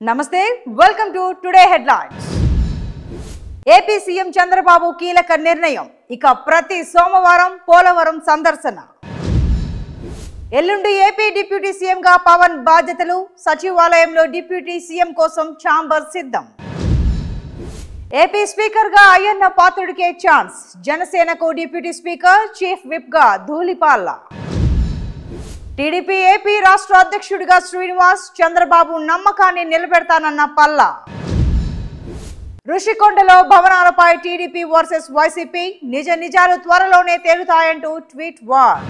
నమస్తే welcome to today headlines. AP CM Chandrababu కీలక నిర్ణయం. ఇక ప్రతి సోమవారం పోలవరం సందర్శన. ఎల్లుండి ఏపీ డిప్యూటీ సీఎం గా పవన్ బాధ్యతలు. సచివాలయంలో డిప్యూటీ సీఎం కోసం ఛాంబర్ సిద్ధం. ఏపీ స్పీకర్ గా అయ్యన్న పాత్రుడికే ఛాన్స్. జనసేనకు డిప్యూటీ స్పీకర్, చీఫ్ విప్ గా ధూళిపాల్ల. టీడీపీ ఏపీ రాష్ట్ర అధ్యక్షుడిగా శ్రీనివాస్. చంద్రబాబు నమ్మకాన్ని నిలబెడతానన్న పల్లా. ఋషికొండలో భవనాలపై టీడీపీ వర్సెస్ వైసీపీ. నిజాలు త్వరలోనే తేలుతాయంటూ ట్వీట్ వార్.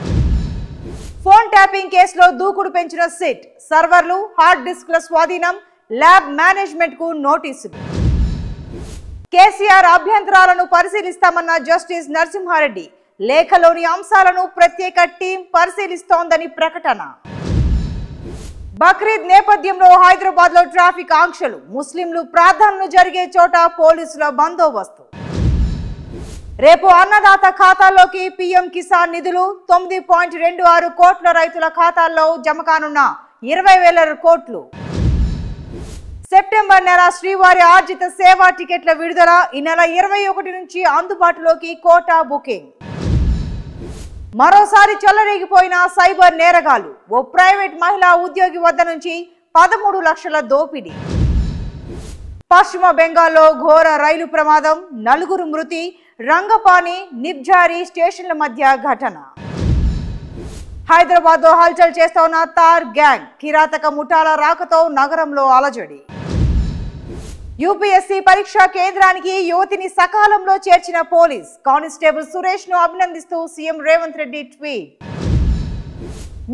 ఫోన్ ట్యాపింగ్ కేసులో దూకుడు పెంచిన సిట్. సర్వర్లు, హార్డ్ డిస్క్ల స్వాధీనం. ల్యాబ్ మేనేజ్మెంట్ కు నోటీసులు. కేసీఆర్ అభ్యంతరాలను పరిశీలిస్తామన్న జస్టిస్ నరసింహారెడ్డి. లేఖలోని అంశాలను ప్రత్యేక టీం పరిశీలిస్తోందని ప్రకటన. బక్రీద్ నేపథ్యంలో హైదరాబాద్ లో ట్రాఫిక్ ఆంక్షలు. ముస్లింలు ప్రార్థనలు జరిగే చోట పోలీసుల బందోబస్తు. రేపు అన్నదాత ఖాతాల్లోకి పీఎం కిసాన్ నిధులు. 9.26 కోట్ల రైతుల ఖాతాల్లో జమ కానున్న 20,000 కోట్లు. సెప్టెంబర్ నెల శ్రీవారి ఆర్జిత సేవా టికెట్ల విడుదల. ఈ నెల 21 నుంచి అందుబాటులోకి కోటా బుకింగ్. మరోసారి చెలరేగిపోయిన సైబర్ నేరగాలు. ఓ ప్రైవేట్ మహిళా ఉద్యోగి వద్ద నుంచి 13 లక్షల దోపిడీ. పశ్చిమ బెంగాల్లో ఘోర రైలు ప్రమాదం. 4 మృతి. రంగపాని, నిబ్జారి స్టేషన్ల మధ్య ఘటన. హైదరాబాద్ లో హల్చల్ చేస్తోన్న తార్ గ్యాంగ్. కిరాతక ముఠాల రాకతో నగరంలో అలజడి. యూపీఎస్సీ పరీక్షా కేంద్రానికి యువతిని సకాలంలో చేర్చిన పోలీస్. కానిస్టేబుల్ సురేష్ ను అభినందిస్తూ సీఎం రేవంత్ రెడ్డి ట్వీట్.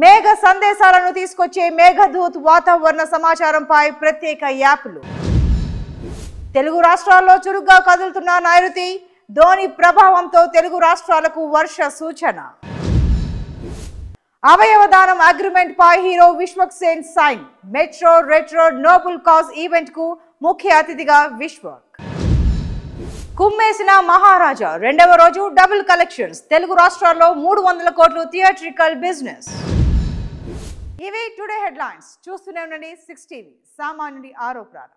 మేఘ సందేశాలను తీసుకొచ్చే మేఘదూత్ వాతావరణ సమాచారంపై ప్రత్యేక యాప్లు. తెలుగు రాష్ట్రాల్లో చురుగ్గా కదులుతున్న నైరుతి. ధోని ప్రభావంతో తెలుగు రాష్ట్రాలకు వర్ష సూచన. అవయవదానం అగ్రిమెంట్ పై hero Vishwak Sen sign. Metro retro noble cause event కు ముఖ్య అతిథిగా విశ్వక్. కుమ్మేసిన మహారాజా. 2వ రోజు డబుల్ కలెక్షన్స్. తెలుగు రాష్ట్రాల్లో 300 కోట్లు థియేట్రికల్ బిజినెస్. ఇవి టుడే హెడ్లైన్స్. చూస్తూనే ఉండండి 6 టీవీ. సామాన్యుడి ఆరోపణ.